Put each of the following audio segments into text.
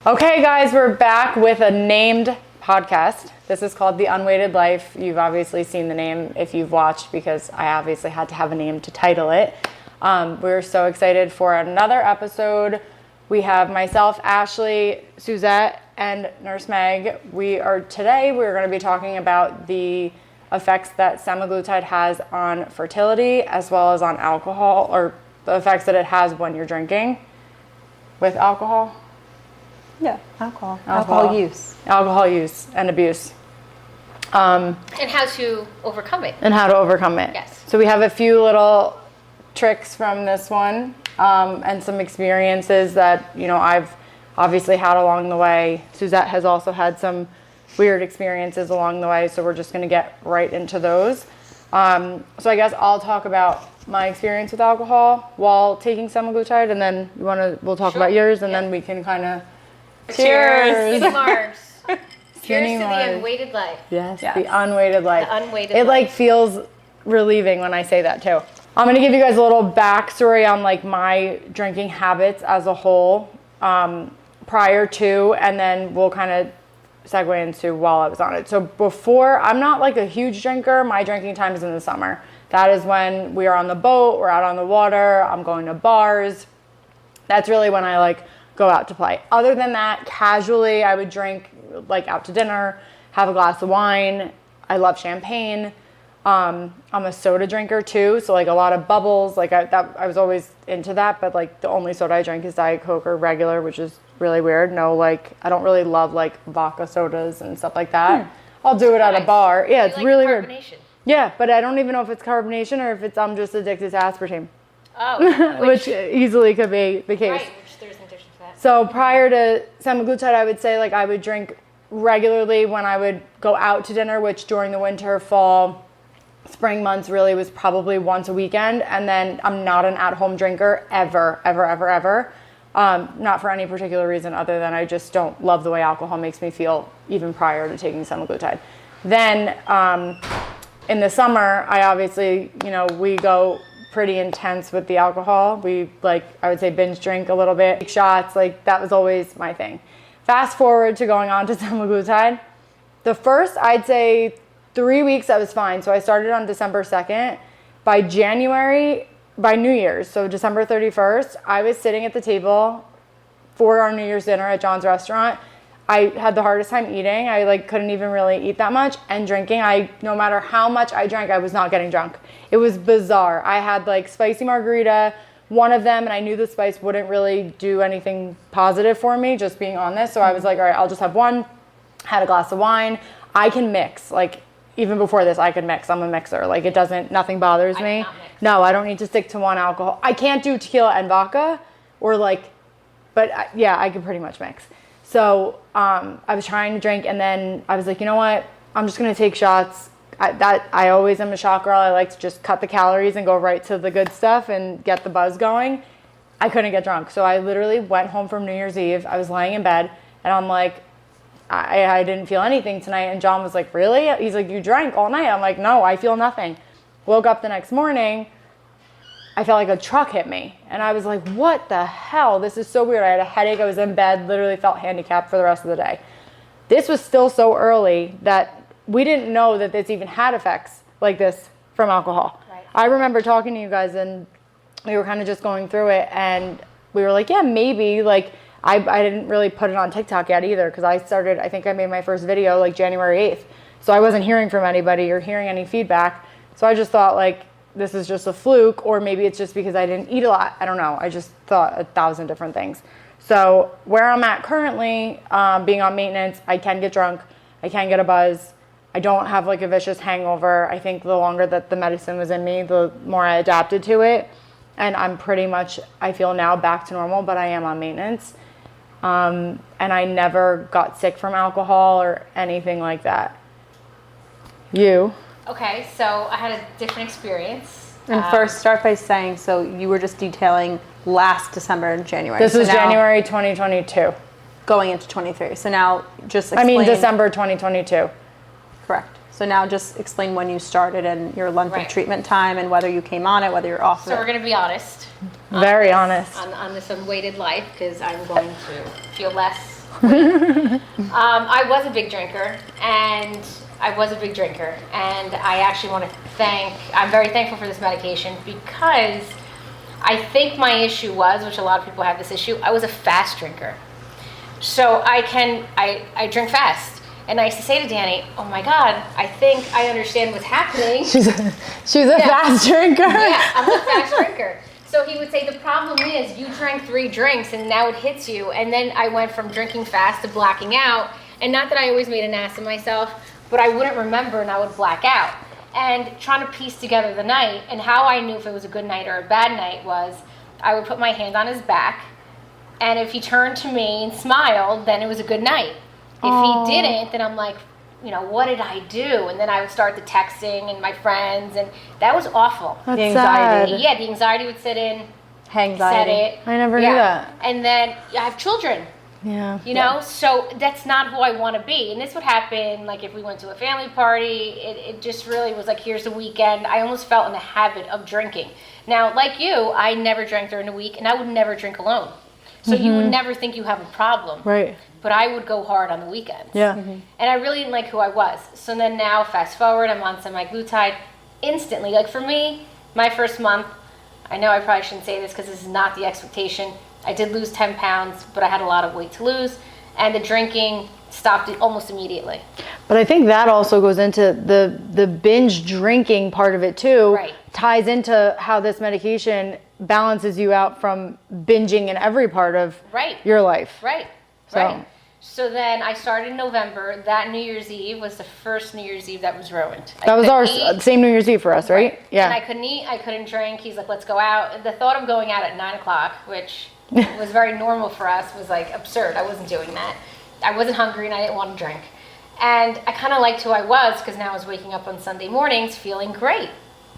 Okay, guys, we're back with a named podcast. This is called The Unweighted Life. You've obviously seen the name if you've watched, because I obviously had to have a name to title it. We're so excited for another episode. We have myself, Ashley, Suzette, and Nurse Meg. Today we're going to be talking about the effects that semaglutide has on fertility, as well as on alcohol, or the effects that it has when you're drinking with alcohol. Yeah, alcohol use. Alcohol use and abuse. And how to overcome it. Yes. So we have a few little tricks from this one, and some experiences that, I've obviously had along the way. Suzette has also had some weird experiences along the way, so we're just going to get right into those. So I guess I'll talk about my experience with alcohol while taking semaglutide, and then we'll talk about yours, and then we can kind of cheers. Cheers to the unweighted life. Yes, the unweighted life. The unweighted life. It feels relieving when I say that too. I'm going to give you guys a little backstory on my drinking habits as a whole, prior to, and then we'll kind of segue into while I was on it. So before, I'm not a huge drinker. My drinking time is in the summer. That is when we are on the boat, we're out on the water, I'm going to bars. That's really when I go out to play. Other than that, casually, I would drink out to dinner, have a glass of wine. I love champagne. I'm a soda drinker too, so a lot of bubbles. I was always into that, but the only soda I drink is Diet Coke or regular, which is really weird. No, I don't really love vodka sodas and stuff like that. I'll do it at a bar. Yeah, it's really weird. Yeah, but I don't even know if it's carbonation or if I'm just addicted to aspartame. Oh, which easily could be the case. Right, which there's an addiction to that. So prior to semaglutide, I would say I would drink regularly when I would go out to dinner, which during the winter, fall, spring months really was probably once a weekend. And then I'm not an at-home drinker ever. Not for any particular reason other than I just don't love the way alcohol makes me feel, even prior to taking semaglutide. Then in the summer, I obviously, we go pretty intense with the alcohol. We I would say binge drink a little bit, shots, that was always my thing. Fast forward to going on to semaglutide. The first, I'd say 3 weeks, I was fine. So I started on December 2nd. By New Year's, so December 31st, I was sitting at the table for our New Year's dinner at John's restaurant. I had the hardest time eating. I couldn't even really eat that much, and drinking. No matter how much I drank, I was not getting drunk. It was bizarre. I had spicy margarita, one of them, and I knew the spice wouldn't really do anything positive for me just being on this. So I was all right, I'll just have one. Had a glass of wine. I can mix. Even before this, I could mix. I'm a mixer. Nothing bothers me. No, I don't need to stick to one alcohol. I can't do tequila and vodka but yeah, I can pretty much mix. So I was trying to drink, and then I was you know what? I'm just going to take shots. I always am a shot girl. I like to just cut the calories and go right to the good stuff and get the buzz going. I couldn't get drunk. So I literally went home from New Year's Eve. I was lying in bed, and I'm I didn't feel anything tonight. And John was really? He's you drank all night. I'm no, I feel nothing. Woke up the next morning. I felt a truck hit me. And I was what the hell? This is so weird. I had a headache. I was in bed, literally felt handicapped for the rest of the day. This was still so early that we didn't know that this even had effects like this from alcohol. Right. I remember talking to you guys, and we were kind of just going through it, and we were yeah, maybe. I didn't really put it on TikTok yet either, because I think I made my first video January 8th. So I wasn't hearing from anybody or hearing any feedback. So I just thought this is just a fluke, or maybe it's just because I didn't eat a lot. I don't know. I just thought 1,000 different things. So where I'm at currently, being on maintenance, I can get drunk. I can get a buzz. I don't have a vicious hangover. I think the longer that the medicine was in me, the more I adapted to it. And I'm pretty much, I feel now, back to normal, but I am on maintenance. And I never got sick from alcohol or anything like that. You? Okay, so I had a different experience. And first, start by saying, so you were just detailing last December and January. This was January 2022. Going into 23. So now just explain. December 2022. Correct. So now just explain when you started and your length of treatment time and whether you came on it, whether you're off it. So we're going to be honest. Very honest. On this unweighted life, because I'm going to feel less I was a big drinker, and I actually want to I'm very thankful for this medication, because I think my issue was, which a lot of people have this issue, I was a fast drinker. So I drink fast. And I used to say to Danny, oh my God, I think I understand what's happening. She's a fast drinker. Yeah, I'm a fast drinker. So he would say, the problem is you drank 3 drinks and now it hits you. And then I went from drinking fast to blacking out. And not that I always made an ass of myself, but I wouldn't remember and I would black out. And trying to piece together the night, and how I knew if it was a good night or a bad night was, I would put my hand on his back, and if he turned to me and smiled, then it was a good night. If he didn't, then I'm like, what did I do? And then I would start the texting and my friends, and that was awful. That's the anxiety. sad. Yeah, the anxiety would set in. Anxiety. Set it. I never knew that. And then I have children. Yeah. So that's not who I want to be. And this would happen, like, if we went to a family party, it just really was like, here's the weekend. I almost felt in the habit of drinking. Now, like you, I never drank during the week, and I would never drink alone. So you would never think you have a problem. Right. But I would go hard on the weekends. Yeah. And I really didn't like who I was. So then now, fast forward, I'm on semaglutide instantly. Like, for me, my first month, I know I probably shouldn't say this because this is not the expectation. I did lose 10 pounds, but I had a lot of weight to lose. And the drinking stopped almost immediately. But I think that also goes into the binge drinking part of it too. Right. Ties into how this medication balances you out from binging in every part of your life. Right. So then I started in November. That New Year's Eve was the first New Year's Eve that was ruined. That was our same New Year's Eve for us, right? Yeah. And I couldn't eat, I couldn't drink. He's like, let's go out. And the thought of going out at 9 o'clock, which was very normal for us, was like absurd. I wasn't doing that. I wasn't hungry and I didn't want to drink. And I kind of liked who I was, because now I was waking up on Sunday mornings feeling great.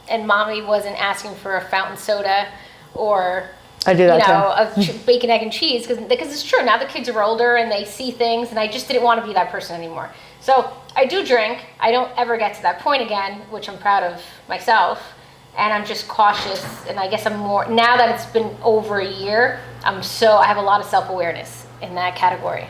And mommy wasn't asking for a fountain soda or I do that a bacon, egg, and cheese, because it's true. Now the kids are older and they see things, and I just didn't want to be that person anymore. So I do drink. I don't ever get to that point again, which I'm proud of myself. And I'm just cautious, and I guess I'm more, now that it's been over a year, I have a lot of self-awareness in that category.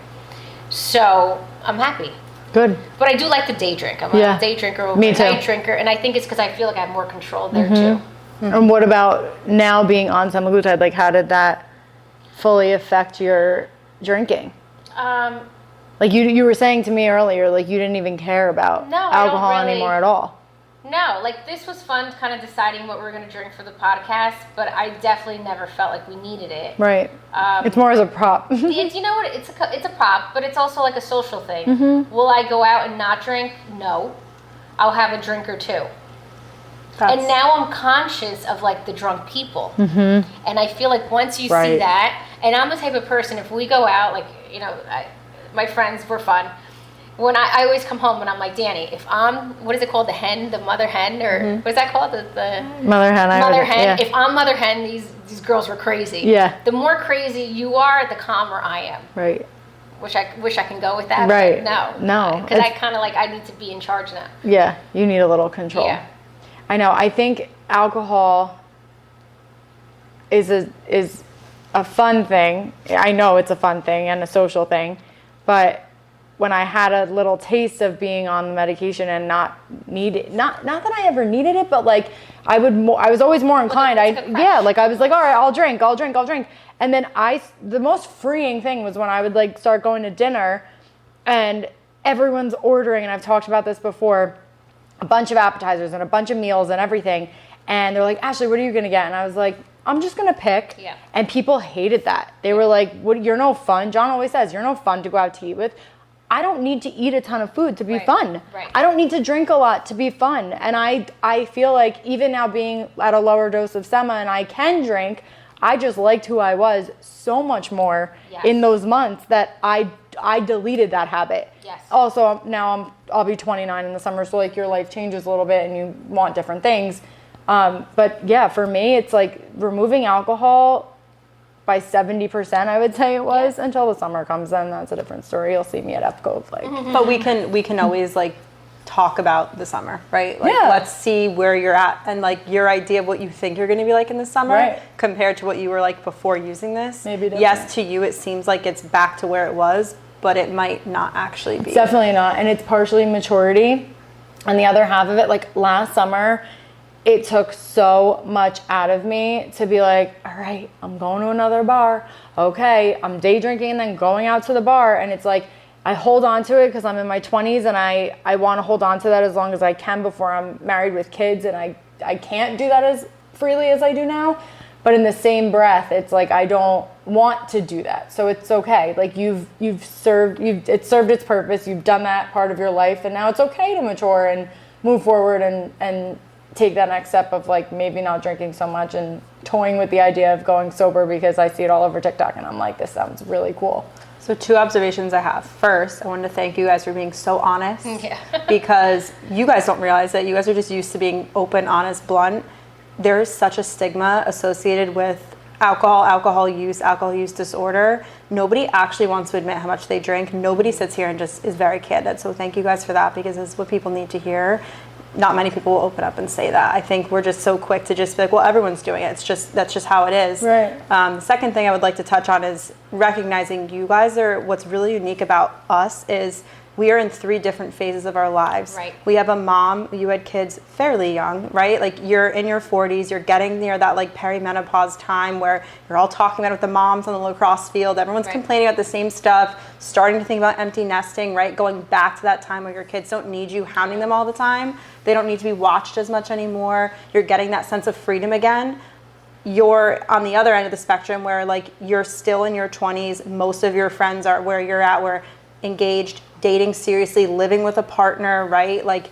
So I'm happy. Good. But I do like the day drink. I'm a day drinker over a night drinker, and I think it's because I feel like I have more control there too. And what about now being on semaglutide? Like, how did that fully affect your drinking? Like you were saying to me earlier, like you didn't even care about alcohol anymore at all. No, like this was fun, kind of deciding what we were going to drink for the podcast, but I definitely never felt like we needed it. Right. It's more as a prop. You know what? It's a prop, but it's also like a social thing. Will I go out and not drink? No. I'll have a drink or two. And now I'm conscious of like the drunk people. And I feel like once you see that, and I'm the type of person, if we go out, like, my friends were fun. When I always come home and I'm like, Danny, if I'm, what is it called? The mother hen, or what is that called? The mother hen. Mother hen. Yeah. If I'm mother hen, these girls were crazy. Yeah. The more crazy you are, the calmer I am. Right. Wish I can go with that. Right. No. Because I kind of like, I need to be in charge now. Yeah. You need a little control. Yeah. I know. I think alcohol is a fun thing. I know it's a fun thing and a social thing, but when I had a little taste of being on the medication and not that I ever needed it, but like I was always more inclined. I was like, all right, I'll drink. And then the most freeing thing was when I would like start going to dinner and everyone's ordering, and I've talked about this before, a bunch of appetizers and a bunch of meals and everything. And they're like, Ashley, what are you going to get? And I was like, I'm just going to pick. Yeah. And people hated that. They were like, "What? You're no fun." John always says, you're no fun to go out to eat with. I don't need to eat a ton of food to be fun. Right. I don't need to drink a lot to be fun. And I feel like even now being at a lower dose of Sema and I can drink, I just liked who I was so much more in those months that I deleted that habit. Yes. Also, now I'll be 29 in the summer, so like your life changes a little bit and you want different things. But yeah, for me, it's like removing alcohol by 70%, I would say it was, until the summer comes. Then that's a different story. You'll see me at Epcot. But we can always like talk about the summer, right? Like, let's see where you're at and like your idea of what you think you're going to be like in the summer compared to what you were like before using this. Maybe different. Yes, to you it seems like it's back to where it was, but it might not actually be. Definitely not. And it's partially maturity. And the other half of it, like last summer, it took so much out of me to be like, all right, I'm going to another bar. Okay, I'm day drinking and then going out to the bar. And it's like, I hold on to it because I'm in my 20s and I want to hold on to that as long as I can before I'm married with kids. And I can't do that as freely as I do now. But in the same breath, it's like, I don't want to do that. So it's okay. Like it's served its purpose. You've done that part of your life. And now it's okay to mature and move forward and take that next step of like maybe not drinking so much and toying with the idea of going sober because I see it all over TikTok and I'm like, this sounds really cool. So 2 observations I have. First, I wanted to thank you guys for being so honest. Yeah. Because you guys don't realize that you guys are just used to being open, honest, blunt. There is such a stigma associated with alcohol use disorder. Nobody actually wants to admit how much they drink. Nobody sits here and just is very candid. So thank you guys for that, because it's what people need to hear. Not many people will open up and say that. I think we're just so quick to just be like, well, everyone's doing it. That's just how it is. Right. The second thing I would like to touch on is recognizing you guys are, what's really unique about us is we are in 3 different phases of our lives. Right. We have a mom, you had kids fairly young, right? Like you're in your 40s, you're getting near that like perimenopause time where you're all talking about it with the moms on the lacrosse field, everyone's complaining about the same stuff, starting to think about empty nesting, right? Going back to that time where your kids don't need you hounding them all the time. They don't need to be watched as much anymore. You're getting that sense of freedom again. You're on the other end of the spectrum where like you're still in your 20s, most of your friends are where you're at, where engaged, dating seriously, living with a partner, right? Like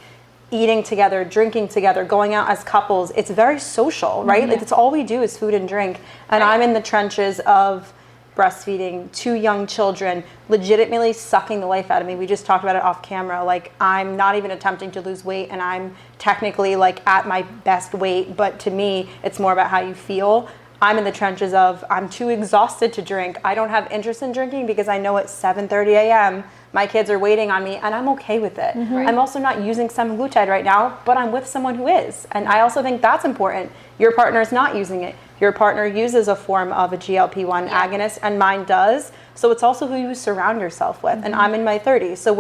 eating together, drinking together, going out as couples. It's very social, right? Like it's all we do is food and drink. And I'm in the trenches of breastfeeding 2 young children, legitimately sucking the life out of me. We just talked about it off camera. Like I'm not even attempting to lose weight and I'm technically like at my best weight, but to me, it's more about how you feel. I'm in the trenches of I'm too exhausted to drink. I don't have interest in drinking because I know at 7:30 a.m. my kids are waiting on me and I'm okay with it. I'm also not using Semaglutide right now, but I'm with someone who is. And I also think that's important. Your partner is not using it. Your partner uses a form of a GLP1 agonist and mine does. So it's also who you surround yourself with. And I'm in my 30s. So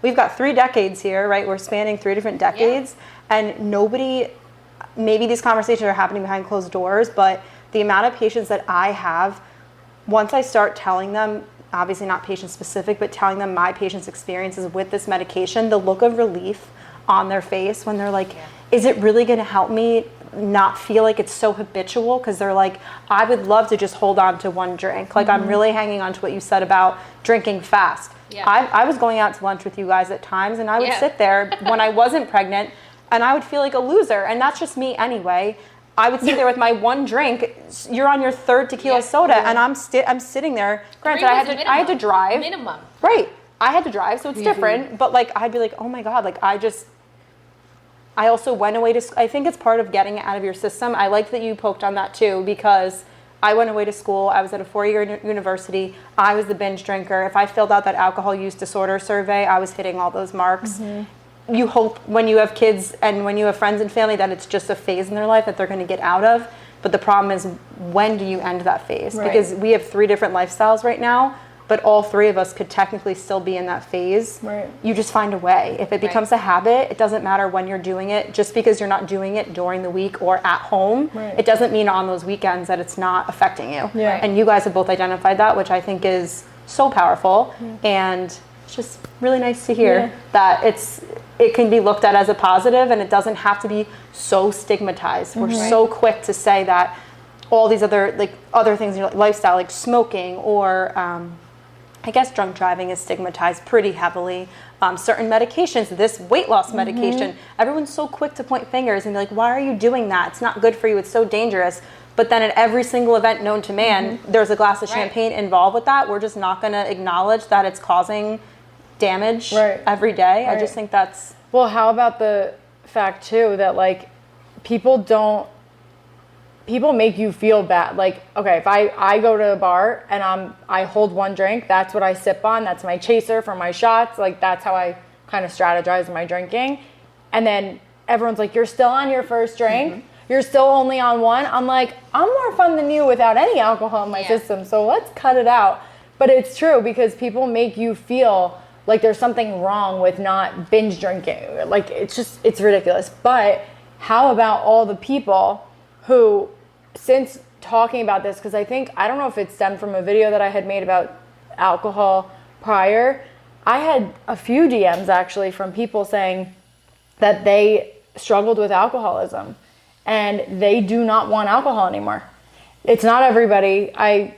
we've got 3 decades here, right? We're spanning 3 different decades and nobody, maybe these conversations are happening behind closed doors, but the amount of patients that I have, once I start telling them, obviously not patient specific, but telling them my patient's experiences with this medication, the look of relief on their face when they're like, is it really going to help me not feel like it's so habitual? Because they're like, I would love to just hold on to 1 drink. Like I'm really hanging on to what you said about drinking fast. I was going out to lunch with you guys at times and I would sit there when I wasn't pregnant and I would feel like a loser. And that's just me anyway. I would sit there with my 1 drink. You're on your 3rd tequila soda, and I'm sitting there. Granted, I had to drive. Minimum. Right. I had to drive, so it's different. But like, I'd be like, oh my god, like I also went away to. I think it's part of getting it out of your system. I liked that you poked on that too, because I went away to school. I was at a 4-year university. I was the binge drinker. If I filled out that alcohol use disorder survey, I was hitting all those marks. You hope when you have kids and when you have friends and family that it's just a phase in their life that they're going to get out of. But the problem is, when do you end that phase? Right. Because we have 3 different lifestyles right now, but all 3 of us could technically still be in that phase. Right. You just find a way. If it becomes a habit, it doesn't matter when you're doing it. Just because you're not doing it during the week or at home, it doesn't mean on those weekends that it's not affecting you. Yeah. And you guys have both identified that, which I think is so powerful. And it's just really nice to hear that it can be looked at as a positive and it doesn't have to be so stigmatized. We're so quick to say that all these other things in your lifestyle, like smoking or I guess drunk driving is stigmatized pretty heavily. Certain medications, this weight loss medication, everyone's so quick to point fingers and be like, why are you doing that? It's not good for you. It's so dangerous. But then at every single event known to man, there's a glass of champagne involved with that. We're just not going to acknowledge that it's causing damage every day. I just think that's... Well, how about the fact too that like people make you feel bad. Like, okay, if I go to a bar and I hold 1 drink, that's what I sip on. That's my chaser for my shots. Like that's how I kind of strategize my drinking. And then everyone's like, you're still on your first drink. You're still only on 1. I'm like, I'm more fun than you without any alcohol in my system. So let's cut it out. But it's true because people make you feel like there's something wrong with not binge drinking. Like, it's ridiculous. But how about all the people who, since talking about this, because I don't know if it stemmed from a video that I had made about alcohol prior, I had a few DMs actually from people saying that they struggled with alcoholism and they do not want alcohol anymore. It's not everybody. I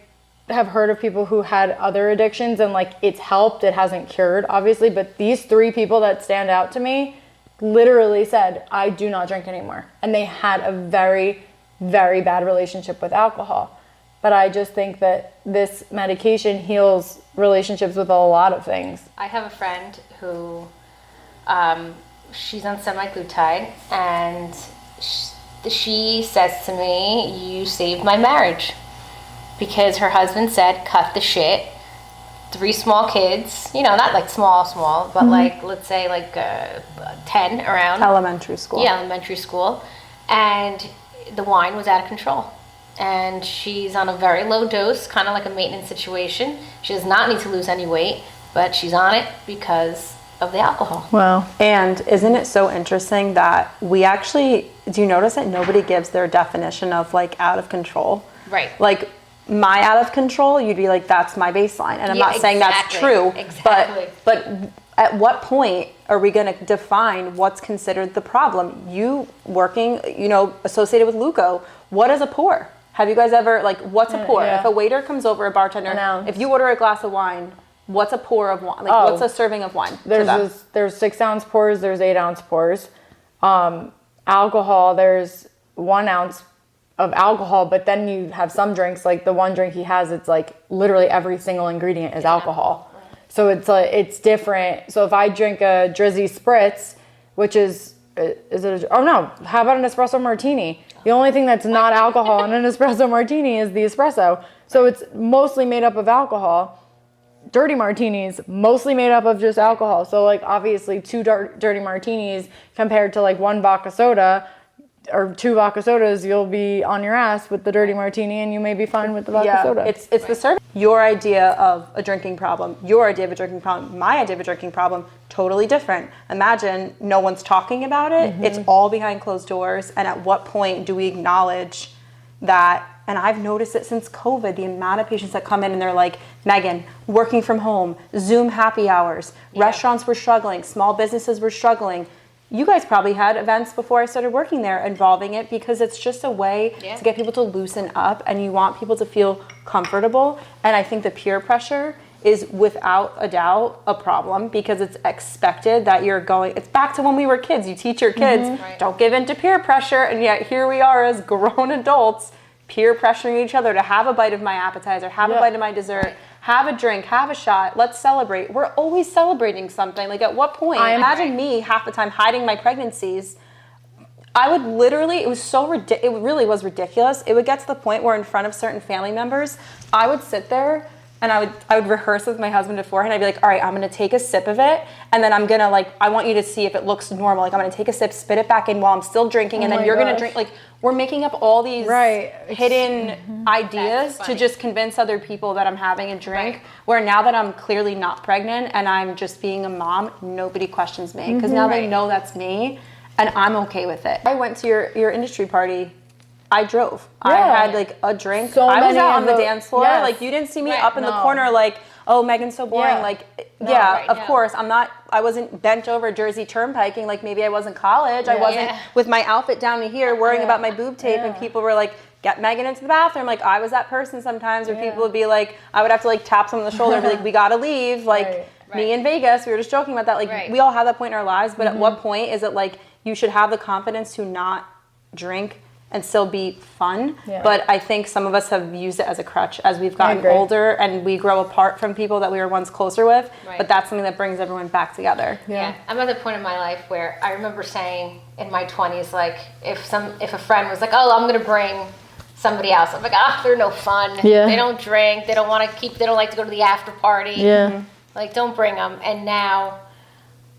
have heard of people who had other addictions and like it's helped, it hasn't cured obviously, but these 3 people that stand out to me literally said, I do not drink anymore. And they had a very, very bad relationship with alcohol. But I just think that this medication heals relationships with a lot of things. I have a friend who, she's on Semaglutide, and she says to me, you saved my marriage. Because her husband said, cut the shit. 3 small kids, not like small, but like, let's say like 10 around. Elementary school. Yeah, elementary school. And the wine was out of control. And she's on a very low dose, kind of like a maintenance situation. She does not need to lose any weight, but she's on it because of the alcohol. Wow. And isn't it so interesting that we actually, do you notice that nobody gives their definition of like out of control? Right. Like my out of control, you'd be like, that's my baseline. And I'm not saying that's true, but at what point are we going to define what's considered the problem? You working, associated with Luco, what is a pour? Have you guys ever, like, what's a pour? Yeah. If a waiter comes over, a bartender, if you order a glass of wine, what's a pour of wine? Like, what's a serving of wine? There's 6-ounce pours, there's 8-ounce pours. Alcohol, there's 1 ounce of alcohol, but then you have some drinks, like the one drink he has, it's like literally every single ingredient is alcohol. So it's different. So if I drink a Drizzy Spritz, which how about an espresso martini? The only thing that's not alcohol in an espresso martini is the espresso. So it's mostly made up of alcohol. Dirty martinis, mostly made up of just alcohol. So like obviously 2 dirty martinis compared to like 1 vodka soda or 2 vodka sodas, you'll be on your ass with the dirty martini and you may be fine with the vodka soda. It's the serving. Your idea of a drinking problem, your idea of a drinking problem, my idea of a drinking problem, totally different. Imagine no one's talking about it. Mm-hmm. It's all behind closed doors. And at what point do we acknowledge that? And I've noticed it since COVID, the amount of patients that come in and they're like, Megan, working from home, Zoom happy hours, restaurants were struggling, small businesses were struggling. You guys probably had events before I started working there involving it because it's just a way to get people to loosen up and you want people to feel comfortable. And I think the peer pressure is without a doubt a problem because it's expected that it's back to when we were kids. You teach your kids, don't give in to peer pressure. And yet here we are as grown adults peer pressuring each other to have a bite of my appetizer, have a bite of my dessert, have a drink, have a shot, let's celebrate. We're always celebrating something. Like at what point? Imagine me half the time hiding my pregnancies. I would literally, it really was ridiculous. It would get to the point where in front of certain family members, I would sit there and I would rehearse with my husband beforehand. I'd be like, all right, I'm going to take a sip of it. And then I'm going to I want you to see if it looks normal. Like I'm going to take a sip, spit it back in while I'm still drinking. And then you're going to drink. Like we're making up all these hidden ideas to just convince other people that I'm having a drink. Right. Where now that I'm clearly not pregnant and I'm just being a mom, nobody questions me. Because now they know that's me and I'm okay with it. I went to your industry party. I drove. I had a drink. I was out on the dance floor. Like you didn't see me up in the corner like, oh, Megan's so boring. Of course, I wasn't bent over Jersey turnpiking like maybe I was in college. I wasn't with my outfit down to here worrying about my boob tape and people were like, get Megan into the bathroom. Like I was that person sometimes where people would be like, I would have to tap someone on the shoulder and be like, we gotta leave. Me in Vegas, we were just joking about that. We all have that point in our lives, but at what point is it you should have the confidence to not drink and still be fun. But I think some of us have used it as a crutch as we've gotten older and we grow apart from people that we were once closer with. But that's something that brings everyone back together. I'm at the point in my life where I remember saying in my 20s, if a friend was like, oh, I'm going to bring somebody else, I'm like, they're no fun. They don't drink. They don't like to go to the after party. Don't bring them. And now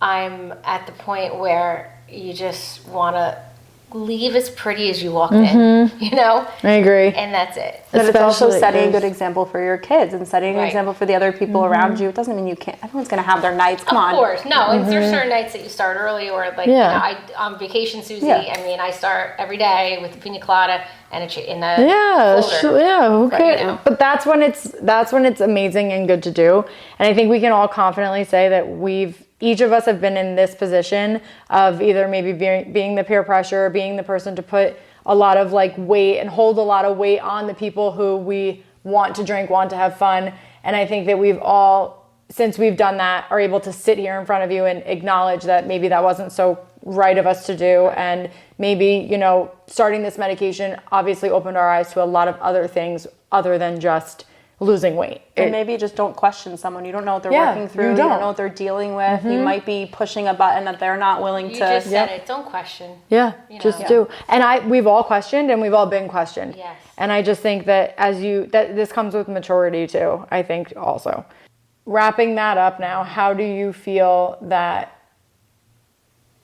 I'm at the point where you just want to leave as pretty as you walked in, you know? I agree. And that's it. But it's also Especially setting a there's- good example for your kids and setting an Right. example for the other people around you. It doesn't mean you can't. Everyone's going to have their nights. Come on. Of course, no. And there's certain nights that you start early, or like, Yeah. you know, on vacation, Susie. Yeah. I mean, I start every day with a pina colada and in a Yeah, floater. yeah, okay. you know. But that's when it's amazing and good to do. And I think we can all confidently say that each of us have been in this position of either maybe being the peer pressure, being the person to put a lot of like weight and hold a lot of weight on the people who we want to drink, want to have fun. And I think that we've all, since we've done that, are able to sit here in front of you and acknowledge that maybe that wasn't so right of us to do. And maybe, you know, starting this medication obviously opened our eyes to a lot of other things other than just losing weight. And maybe just don't question someone. You don't know what they're Yeah, working through. you You don't. don't know what they're dealing with. You might be pushing a button that they're not willing You to. just said it. Don't question. Yeah, You know. just Yeah. do. And we've all questioned and we've all been questioned. Yes. And I just think that that this comes with maturity too, I think also. Wrapping that up now, how do you feel that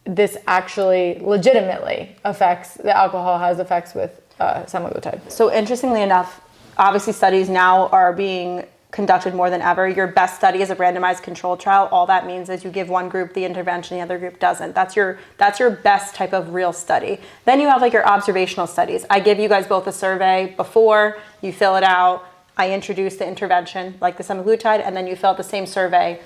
this actually legitimately the alcohol has effects with semaglutide? So interestingly enough, obviously studies now are being conducted more than ever. Your best study is a randomized control trial. All that means is you give one group the intervention, the other group doesn't. That's your best type of real study. Then you have like your observational studies. I give you guys both a survey before, you fill it out. I introduce the intervention, like the semaglutide, and then you fill out the same survey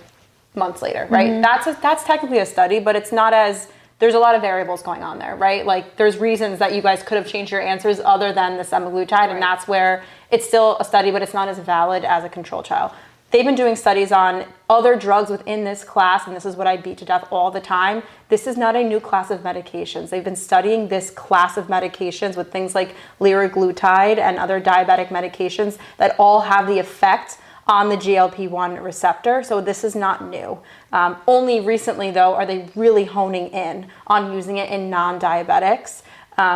months later, right? That's technically a study, but it's not as, there's a lot of variables going on there, right? Like there's reasons that you guys could have changed your answers other than the semaglutide, and that's where it's still a study, but it's not as valid as a control trial. They've been doing studies on other drugs within this class, and this is what I beat to death all the time. This is not a new class of medications. They've been studying this class of medications with things like liraglutide and other diabetic medications that all have the effect on the GLP1 receptor. So this is not new. Only recently, though, are they really honing in on using it in non-diabetics.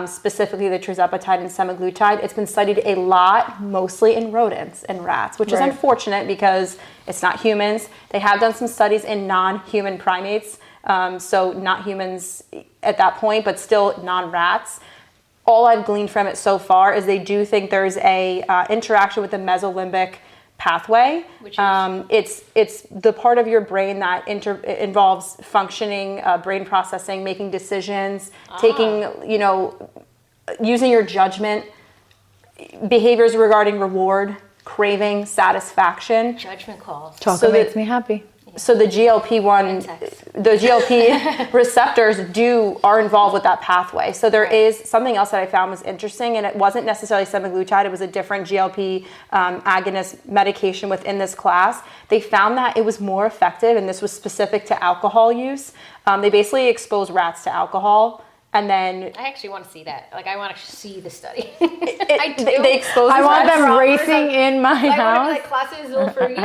Specifically the tirzepatide and semaglutide. It's been studied a lot, mostly in rodents and rats, which is unfortunate because it's not humans. They have done some studies in non-human primates, so not humans at that point, but still non-rats. All I've gleaned from it so far is they do think there's a interaction with the mesolimbic pathway. Which is? It's the part of your brain that involves functioning, brain processing, making decisions, taking, you know, using your judgment, behaviors regarding reward, craving, satisfaction. Judgment calls. Chocolate makes me happy. So the GLP receptors are involved with that pathway. So there is something else that I found was interesting, and it wasn't necessarily semaglutide. It was a different GLP agonist medication within this class. They found that it was more effective, and this was specific to alcohol use. They basically exposed rats to alcohol. And then I actually want to see that. Like, I want to see the study. they exposed. I want rats. them racing in my I house. want to be like, Clase Azul for you,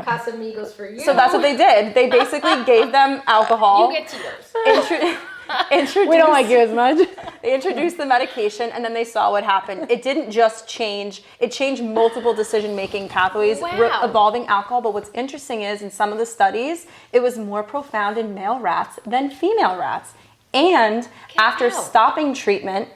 Casamigos for you. So that's what they did. They basically gave them alcohol. You get Tito's. Introduced, We don't like you as much. They introduced the medication, and then they saw what happened. It didn't just change, it changed multiple decision-making pathways involving alcohol. But what's interesting is in some of the studies, it was more profound in male rats than female rats. And after stopping treatment,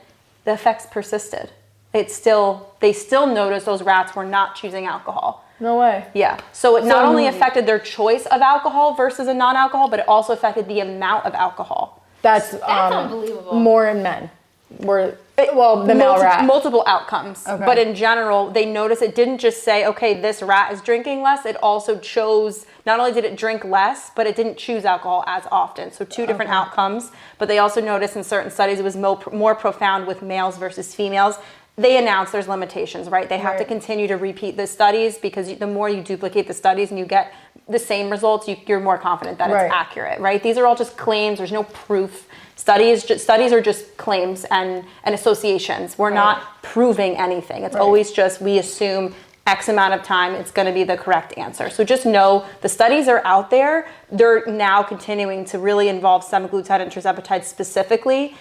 the effects persisted. They still noticed those rats were not choosing alcohol. No way. Yeah. So it not only affected their choice of alcohol versus a non-alcohol, but it also affected the amount of alcohol. That's unbelievable. More in men. The male rat. Multiple outcomes. Okay. But in general, they noticed it didn't just say, okay, this rat is drinking less. It also chose, not only did it drink less, but it didn't choose alcohol as often. So two different outcomes. But they also noticed in certain studies it was more profound with males versus females. They announced there's limitations, right? They have to continue to repeat the studies because the more you duplicate the studies and you get the same results, you're more confident that it's accurate, right? These are all just claims. There's no proof. Studies are just claims and associations. We're not proving anything. It's always just we assume X amount of time it's going to be the correct answer. So just know the studies are out there. They're now continuing to really involve semaglutide and tirzepatide specifically,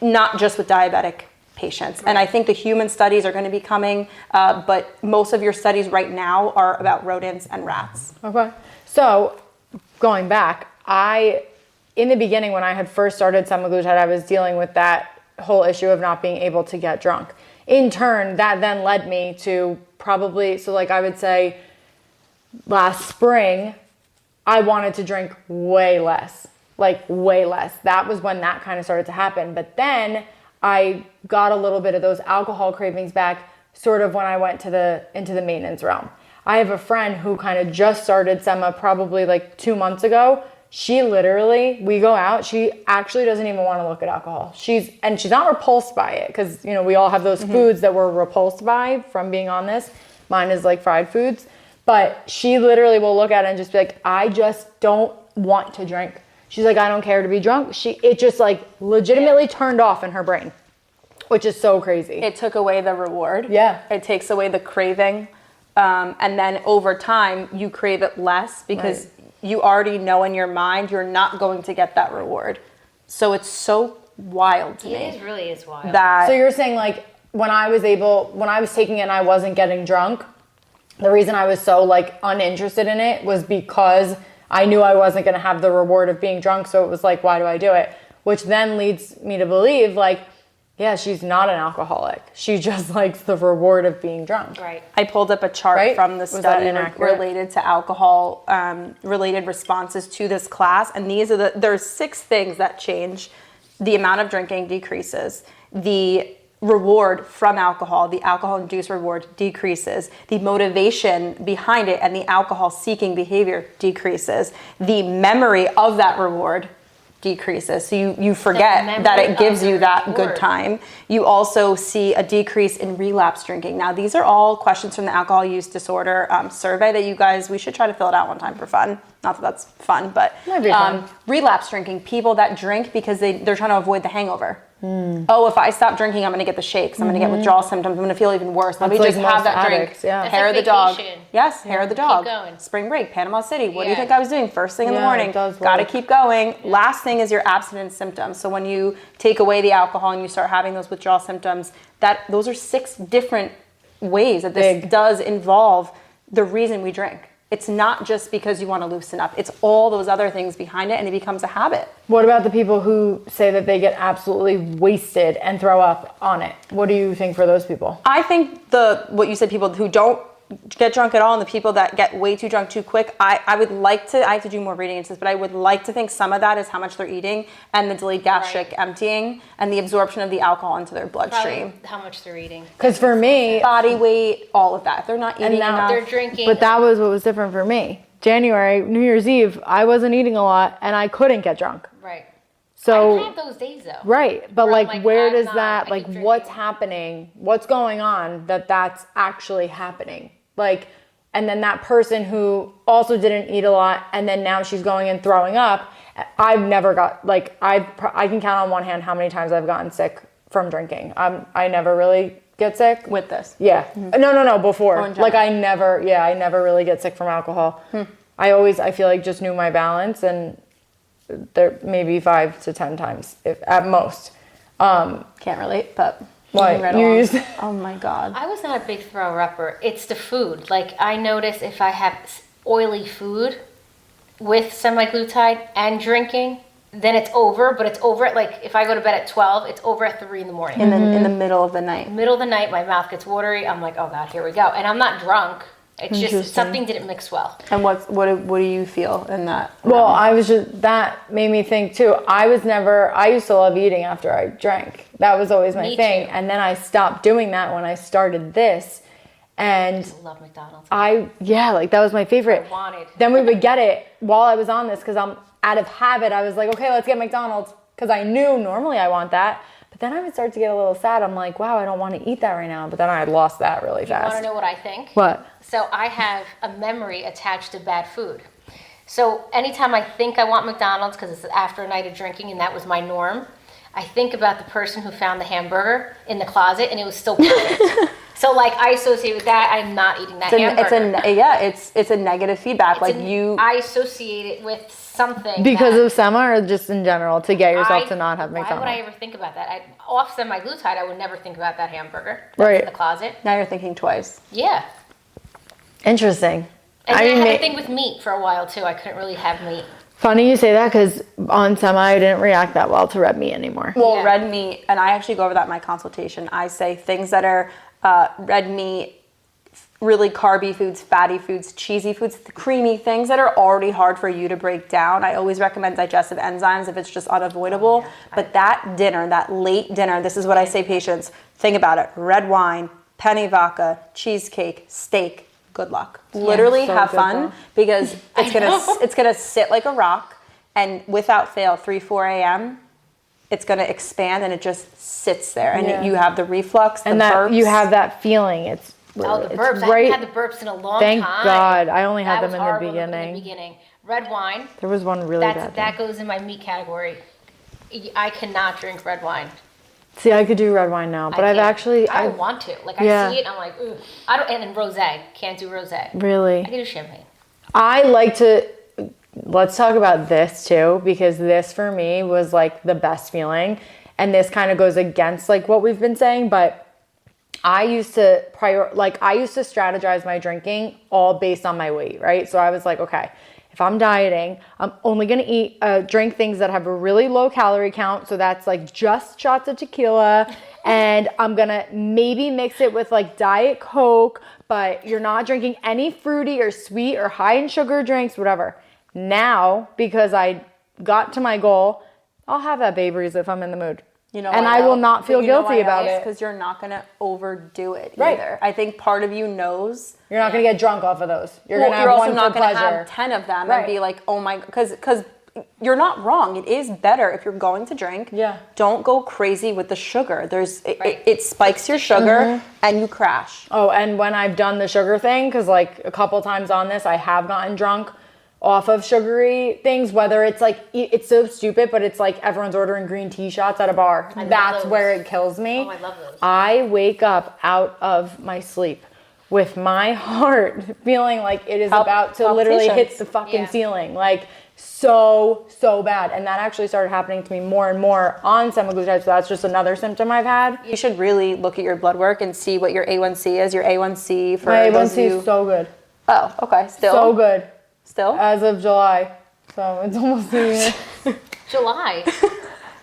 not just with diabetic patients. And I think the human studies are going to be coming, but most of your studies right now are about rodents and rats. Okay. So going back, in the beginning when I had first started semaglutide, I was dealing with that whole issue of not being able to get drunk. In turn, that then led me to probably, so like I would say last spring, I wanted to drink way less, like way less. That was when that kind of started to happen. But then I got a little bit of those alcohol cravings back sort of when I went to into the maintenance realm. I have a friend who kind of just started Sema probably like 2 months ago. She literally, we go out, she actually doesn't even want to look at alcohol. She's not repulsed by it because, you know, we all have those foods that we're repulsed by from being on this. Mine is like fried foods. But she literally will look at it and just be like, I just don't want to drink. She's like, I don't care to be drunk. It just like legitimately turned off in her brain, which is so crazy. It took away the reward. Yeah. It takes away the craving. And then over time, you crave it less because you already know in your mind you're not going to get that reward. So it's so wild to me. It really is wild. So you're saying like when I was taking it and I wasn't getting drunk, the reason I was so like uninterested in it was because I knew I wasn't going to have the reward of being drunk. So it was like, why do I do it? Which then leads me to believe like, yeah, she's not an alcoholic. She just likes the reward of being drunk. Right. I pulled up a chart from the study related to alcohol related responses to this class. And there's 6 things that change. The amount of drinking decreases. The reward from alcohol, the alcohol-induced reward decreases. The motivation behind it and the alcohol-seeking behavior decreases. The memory of that reward decreases. So you forget that it gives you that good time. You also see a decrease in relapse drinking. Now, these are all questions from the alcohol use disorder survey that we should try to fill it out one time for fun. Not that that's fun, but relapse drinking, people that drink because they're trying to avoid the hangover. Oh, if I stop drinking, I'm going to get the shakes. I'm going to get withdrawal symptoms. I'm going to feel even worse. Let me just have that drink. Hair of the dog. Yes, hair of the dog. Keep going. Spring break, Panama City. What do you think I was doing first thing in the morning? Got to keep going. Last thing is your abstinence symptoms. So when you take away the alcohol and you start having those withdrawal symptoms, those are 6 different ways that this does involve the reason we drink. It's not just because you want to loosen up. It's all those other things behind it, and it becomes a habit. What about the people who say that they get absolutely wasted and throw up on it? What do you think for those people? I think what you said, people who don't get drunk at all and the people that get way too drunk too quick, I would like to, I have to do more reading into this, but I would like to think some of that is how much they're eating and the delayed gastric emptying and the absorption of the alcohol into their bloodstream. Probably how much they're eating. Because for me, body weight, all of that. If they're not eating enough. They're drinking. But that was what was different for me. January, New Year's Eve, I wasn't eating a lot and I couldn't get drunk. Right. So I have those days though. Right. But like where does that, like drinking. what's happening? What's going on that's actually happening? Like, and then that person who also didn't eat a lot and then now she's going and throwing up. I've never got, like, I can count on one hand how many times I've gotten sick from drinking. I never really get sick. With this? Yeah. No, before. Like I never really get sick from alcohol. I feel like just knew my balance and there maybe 5 to 10 times if at most. Can't relate, but... What? Oh my God. I was not a big thrower-upper. It's the food. Like I notice if I have oily food with semaglutide and drinking, then it's over. But it's over at like if I go to bed at 12, it's over at 3 in the morning. In the middle of the night. Middle of the night, my mouth gets watery. I'm like, oh God, here we go. And I'm not drunk. It's just something didn't mix well. And what do you feel in that? Well, that made me think too. I used to love eating after I drank. That was always my thing. Too. And then I stopped doing that when I started this. And I love McDonald's. Like that was my favorite. I wanted. Then we would get it while I was on this because I'm out of habit. I was like, okay, let's get McDonald's because I knew normally I want that. But then I would start to get a little sad. I'm like, wow, I don't want to eat that right now. But then I had lost that really fast. You want to know what I think? What? So I have a memory attached to bad food. So anytime I think I want McDonald's because it's after a night of drinking and that was my norm, I think about the person who found the hamburger in the closet and it was still perfect. So like I associate with that. I'm not eating that hamburger. It's a negative feedback. I associate it with something because of Sema or just in general to get yourself to not have McDonald's. Why would I ever think about that? Off semaglutide, I would never think about that hamburger right in the closet. Now you're thinking twice. Yeah. Interesting. And I had a thing with meat for a while too. I couldn't really have meat. Funny you say that because on Sema, I didn't react that well to red meat anymore. Well, red meat, and I actually go over that in my consultation. I say things that are red meat, really carby foods, fatty foods, cheesy foods, creamy things that are already hard for you to break down. I always recommend digestive enzymes if it's just unavoidable. But that dinner, that late dinner, this is what I say patients, think about it. Red wine, penny vodka, cheesecake, steak, good luck. Literally so have good fun though. because it's gonna sit like a rock, and without fail, 3, 4 a.m., it's going to expand and it just sits there. And you have the reflux, and the that burps. you have that feeling. It's the burps. right. I haven't had the burps in a long Thank time. God. I only had That them was in the horrible beginning. Red wine. There was one really bad. That goes in my meat category. I cannot drink red wine. See, I could do red wine now, but I've can't. actually. I don't want to. Like, I see it, I'm like, ooh. I don't, and then rosé. Can't do rosé. Really? I can do champagne. I like to. Let's talk about this too, because this for me was like the best feeling. And this kind of goes against like what we've been saying, but I used to strategize my drinking all based on my weight, right? So I was like, okay, if I'm dieting, I'm only going to drink things that have a really low calorie count. So that's like just shots of tequila. And I'm going to maybe mix it with like Diet Coke, but you're not drinking any fruity or sweet or high in sugar drinks, whatever. Now, because I got to my goal, I'll have that Babe-Ruth if I'm in the mood. You know, and I will not feel guilty about it. Because you're not going to overdo it Right. either. I think part of you knows. You're not going to get drunk off of those. You're going to have also one not for going to pleasure. have 10 of them Right. and be like, oh my, because you're not wrong. It is better if you're going to drink. Yeah. Don't go crazy with the sugar. It spikes your sugar and you crash. Oh, and when I've done the sugar thing, because like a couple times on this, I have gotten drunk off of sugary things, whether it's like, it's so stupid, but it's like everyone's ordering green tea shots at a bar. That's where it kills me. Oh, I love those. I wake up out of my sleep with my heart feeling like it is about to literally hit the fucking ceiling. Like so bad. And that actually started happening to me more and more on semaglutide. So that's just another symptom I've had. You should really look at your blood work and see what your A1C is. Your A1C for My those A1C of you. is so good. Oh, okay. Still? So good. Still? As of July. So it's almost a year. July.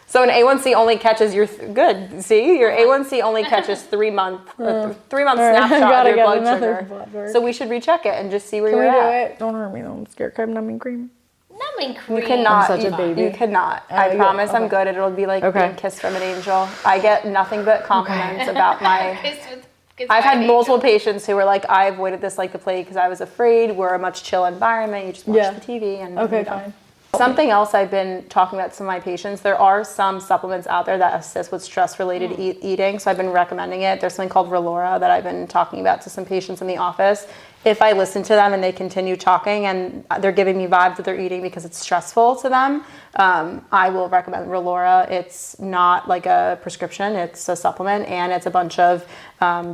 So an A1C only catches your good. See, your A1C only catches 3 month snapshot of your blood sugar. So we should recheck it and just see where Can you're we do at. it? Don't hurt me though. I'm scared. Can I have numbing cream? Numbing cream. You cannot. I'm such a baby. You cannot. I promise I'm good. It'll be like being kissed from an angel. I get nothing but compliments about my. I've had multiple patients who were like, I avoided this like the plague because I was afraid. We're a much chill environment. You just watch the TV and fine. Something else I've been talking about to some of my patients, there are some supplements out there that assist with stress-related eating, so I've been recommending it. There's something called Relora that I've been talking about to some patients in the office. If I listen to them and they continue talking and they're giving me vibes that they're eating because it's stressful to them, I will recommend Relora. It's not like a prescription, it's a supplement, and it's a bunch of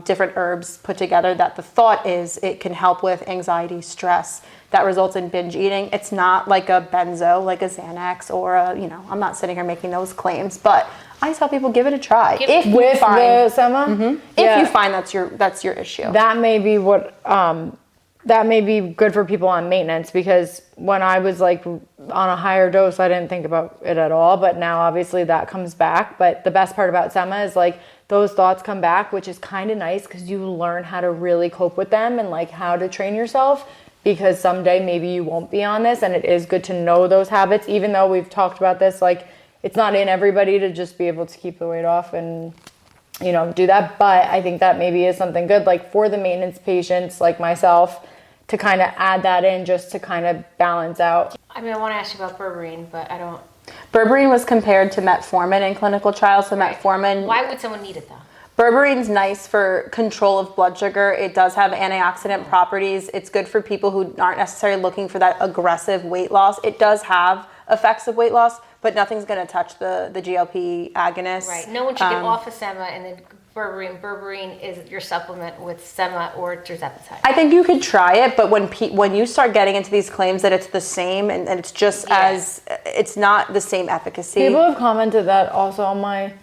different herbs put together that the thought is it can help with anxiety, stress, that results in binge eating. It's not like a benzo, like a Xanax or I'm not sitting here making those claims, but I tell people give it a try. If you With find, the Sema? if you find that's your issue. That may be what, that may be good for people on maintenance, because when I was like on a higher dose, I didn't think about it at all. But now obviously that comes back. But the best part about Sema is like those thoughts come back, which is kind of nice because you learn how to really cope with them and like how to train yourself. Because someday maybe you won't be on this, and it is good to know those habits, even though we've talked about this, like it's not in everybody to just be able to keep the weight off and, do that. But I think that maybe is something good, like for the maintenance patients like myself, to kind of add that in just to kind of balance out. I mean, I want to ask you about berberine, but I don't. Berberine was compared to metformin in clinical trials. So metformin. Why would someone need it though? Berberine's nice for control of blood sugar. It does have antioxidant properties. It's good for people who aren't necessarily looking for that aggressive weight loss. It does have effects of weight loss, but nothing's going to touch the GLP agonists. Right. No one should get off of Sema and then berberine. Berberine is your supplement with Sema or tirzepatide. I think you could try it, but when you start getting into these claims that it's the same and it's just as it's not the same efficacy. People have commented that also on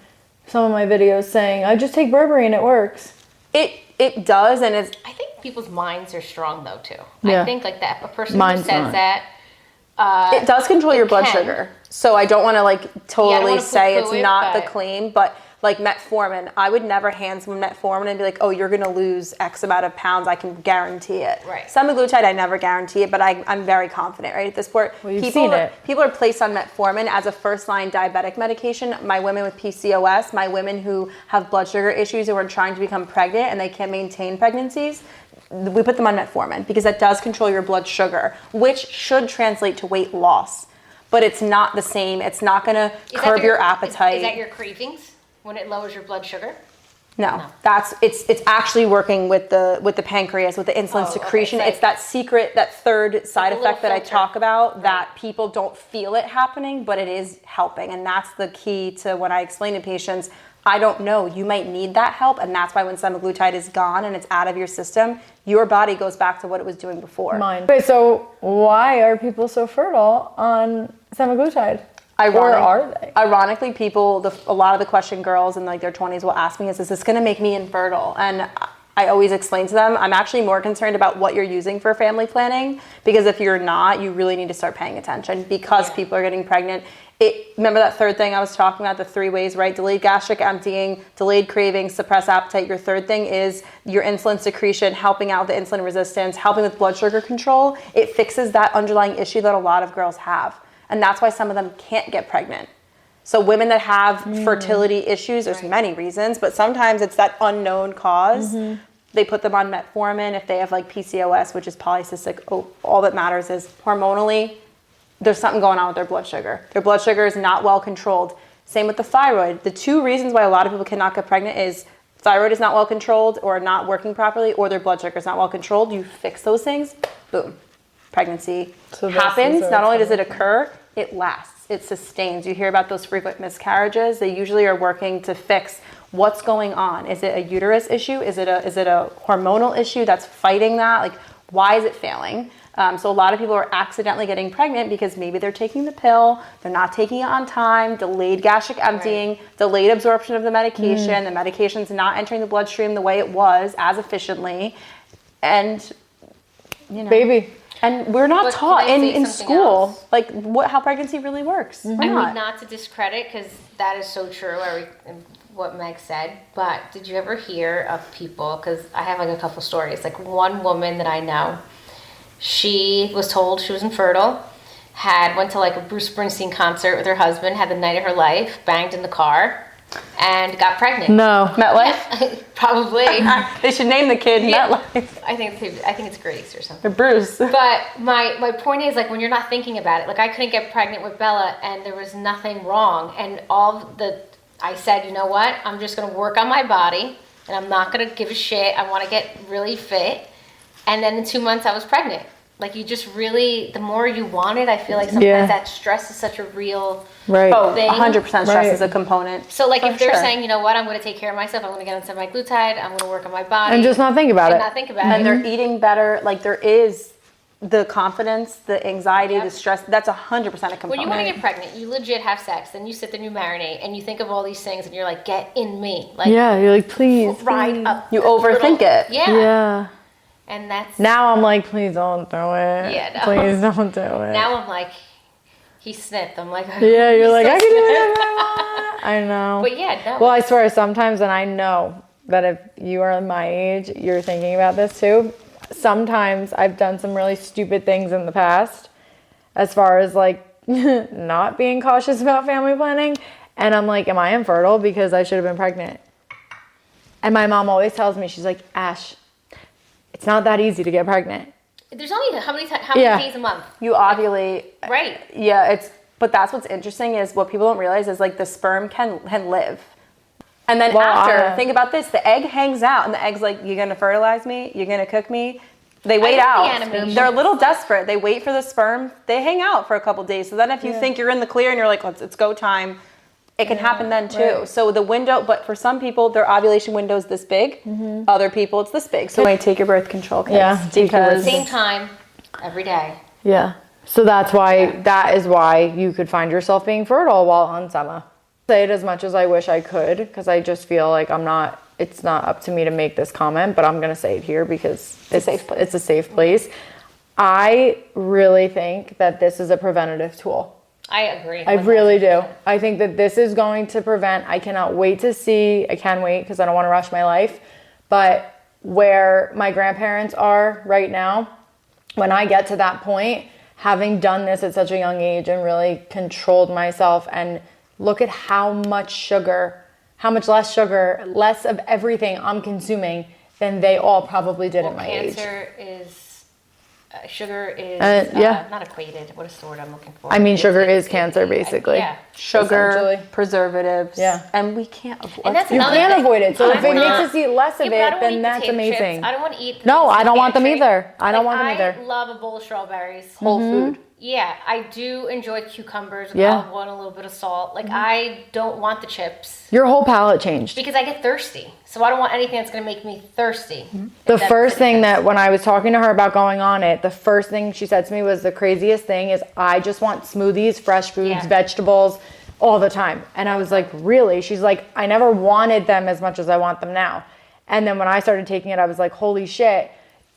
some of my videos saying, I just take berberine, it works. It does, and it's. I think people's minds are strong though too. Yeah. I think like that a person Mine's who says not. that, It does control your blood sugar. So I don't want to like totally say it's not the claim, but like metformin, I would never hand someone metformin and be like, oh, you're going to lose X amount of pounds. I can guarantee it. Right. Semaglutide, I never guarantee it, but I'm very confident, right? At this point, people are placed on metformin as a first-line diabetic medication. My women with PCOS, my women who have blood sugar issues who are trying to become pregnant and they can't maintain pregnancies, we put them on metformin because that does control your blood sugar, which should translate to weight loss. But it's not the same. It's not going to curb your appetite. Is that your cravings? When it lowers your blood sugar? No. That's it's actually working with the pancreas, with the insulin secretion. Okay. It's that secret, that third side effect that I talk about that people don't feel it happening, but it is helping. And that's the key to when I explain to patients, I don't know, you might need that help. And that's why when semaglutide is gone and it's out of your system, your body goes back to what it was doing before. Wait, so why are people so fertile on semaglutide? Or are they? Ironically, people, a lot of the question girls in like their 20s will ask me is this going to make me infertile? And I always explain to them, I'm actually more concerned about what you're using for family planning, because if you're not, you really need to start paying attention because people are getting pregnant. Remember that third thing I was talking about, the 3 ways, right? Delayed gastric emptying, delayed cravings, suppress appetite. Your third thing is your insulin secretion, helping out with the insulin resistance, helping with blood sugar control. It fixes that underlying issue that a lot of girls have. And that's why some of them can't get pregnant. So women that have fertility issues, there's many reasons, but sometimes it's that unknown cause. They put them on metformin if they have like PCOS, which is polycystic. All that matters is hormonally, there's something going on with their blood sugar. Their blood sugar is not well controlled. Same with the thyroid. The 2 reasons why a lot of people cannot get pregnant is thyroid is not well controlled or not working properly, or their blood sugar is not well controlled. You fix those things, boom. Pregnancy happens. Not only does it occur, it lasts. It sustains. You hear about those frequent miscarriages. They usually are working to fix what's going on. Is it a uterus issue? Is it a hormonal issue that's fighting that? Like, why is it failing? So a lot of people are accidentally getting pregnant because maybe they're taking the pill, they're not taking it on time, delayed gastric emptying, delayed absorption of the medication, the medication's not entering the bloodstream the way it was as efficiently, and baby. And we're not taught in school like how pregnancy really works. I mean, not to discredit, because that is so true, what Meg said, but did you ever hear of people, because I have like a couple stories, like one woman that I know, she was told she was infertile, went to like a Bruce Springsteen concert with her husband, had the night of her life, banged in the car, and got pregnant. No. MetLife? Yeah, probably. They should name the kid MetLife. I think it's Grace or something. Or Bruce. But my point is, like, when you're not thinking about it, like I couldn't get pregnant with Bella and there was nothing wrong. And I said, you know what? I'm just going to work on my body and I'm not going to give a shit. I want to get really fit. And then in 2 months I was pregnant. Like, you just really, the more you want it, I feel like sometimes that stress is such a real thing. 100% stress is a component. So, like, if they're saying, you know what, I'm going to take care of myself, I'm going to get on semaglutide, I'm going to work on my body. And just not think about it. And they're eating better. Like, there is the confidence, the anxiety, the stress. That's 100% a component. When you want to get pregnant, you legit have sex, then you sit there and you marinate, and you think of all these things, and you're like, get in me. Like, you're like, please. Ride up. You overthink it. Yeah. And that's... Now I'm like, please don't do it. Yeah, no. Please don't do it. Now I'm like, he sniffed. I'm like... Yeah, you're like, I can do whatever I want. I know. But yeah, no. Well, I swear, sometimes, and I know that if you are my age, you're thinking about this too. Sometimes I've done some really stupid things in the past as far as like not being cautious about family planning. And I'm like, am I infertile because I should have been pregnant? And my mom always tells me, she's like, Ash, it's not that easy to get pregnant. There's only how many days a month? You ovulate. Right. Yeah, but that's what's interesting is what people don't realize is like the sperm can live. And then think about this, the egg hangs out and the egg's like, you're going to fertilize me? You're going to cook me? They wait out. They're a little desperate. They wait for the sperm. They hang out for a couple days. So then if you think you're in the clear and you're like, it's go time, it can happen then too. Right. So the window, but for some people, their ovulation window is this big. Other people, it's this big. So you might take your birth control pills. Yeah. Because same time, every day. Yeah. So that is why you could find yourself being fertile while on sema. Say it as much as I wish I could, because I just feel like it's not up to me to make this comment, but I'm going to say it here because it's a safe place. I really think that this is a preventative tool. I agree. I really do. I think that this is going to prevent, I cannot wait to see, I can wait because I don't want to rush my life, but where my grandparents are right now, when I get to that point, having done this at such a young age and really controlled myself, and look at how much sugar, how much less sugar, less of everything I'm consuming than they all probably did at my age. Cancer is... sugar is not equated. What is the word I'm looking for? I mean, sugar is cancer, basically. Yeah. Sugar, preservatives. Yeah. And we can't avoid it. And that's You another can't thing. avoid it. So if it I'm makes not- us eat less of Yeah, but I it, don't wanna then eat that's potato amazing. chips. I don't want to eat. No, I don't want them pantry. either. I don't want them either. I love a bowl of strawberries. Whole food. Yeah, I do enjoy cucumbers. Yeah. I'll want a little bit of salt. Like I don't want the chips Your whole palate changed. because I get thirsty. So I don't want anything that's going to make me thirsty. The If that first makes thing sense. that when I was talking to her about going on it, the first thing she said to me was the craziest thing is I just want smoothies, fresh foods, Yeah. vegetables all the time. And I was like, really? She's like, I never wanted them as much as I want them now. And then when I started taking it, I was like, holy shit.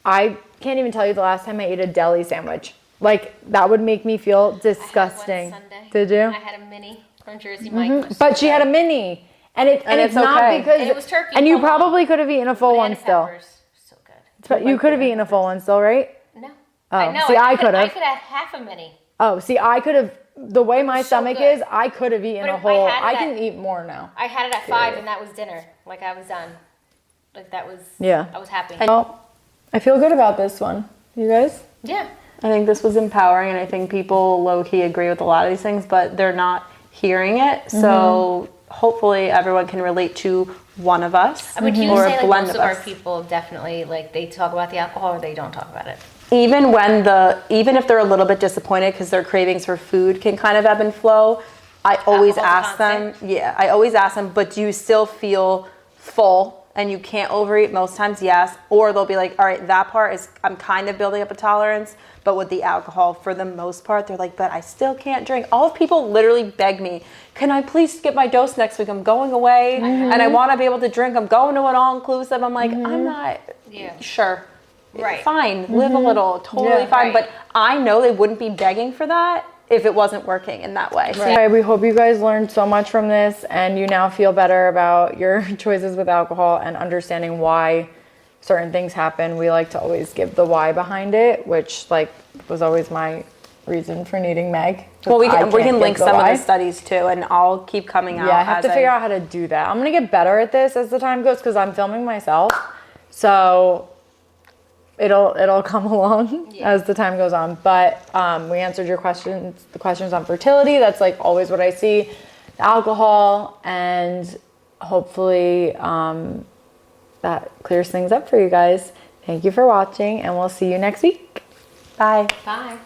I can't even tell you the last time I ate a deli sandwich. Like that would make me feel disgusting. I had one Sunday. Did you? I had a mini from Jersey Mike. But she had a mini. And it's not okay. because And it was turkey. and you Come on. probably could have eaten a full one Banana still. peppers. So good. But you could have eaten a full one still, right? No. Oh, I know. see, I could could've. I could have half a mini. Oh, see, I could have, the way my so stomach good. is, I could have eaten But a if whole, I had I it can at- eat more now. I had it at 5 and that was dinner. Like I was done. Like that was. Yeah. I was happy. Well, I feel good about this one. You guys? Yeah. I think this was empowering, and I think people low-key agree with a lot of these things, but they're not hearing it. So hopefully everyone can relate to one of us Would you or say a like blend most of of our us. people definitely like they talk about the alcohol or they don't talk about it? Even if they're a little bit disappointed because their cravings for food can kind of ebb and flow, I always Alcohol's ask them, I always ask them, but do you still feel full and you can't overeat? Most times, yes. Or they'll be like, all right, that part is, I'm kind of building up a tolerance, but with the alcohol, for the most part, they're like, but I still can't drink. All of people literally beg me, can I please skip my dose next week? I'm going away and I want to be able to drink. I'm going to an all-inclusive. I'm like, I'm not sure. Right. Fine, live a little, totally Yeah. fine. Right. But I know they wouldn't be begging for that if it wasn't working in that way. Right. We hope you guys learned so much from this and you now feel better about your choices with alcohol and understanding why certain things happen. We like to always give the why behind it, which like was always my reason for needing Meg. Well, we I can can't link give the some why. of the studies too, and I'll keep coming out. Yeah, I have to figure out how to do that. I'm going to get better at this as the time goes because I'm filming myself. So it'll come along as the time goes on. But we answered your questions, the questions on fertility. That's like always what I see. The alcohol, and hopefully that clears things up for you guys. Thank you for watching, and we'll see you next week. Bye. Bye.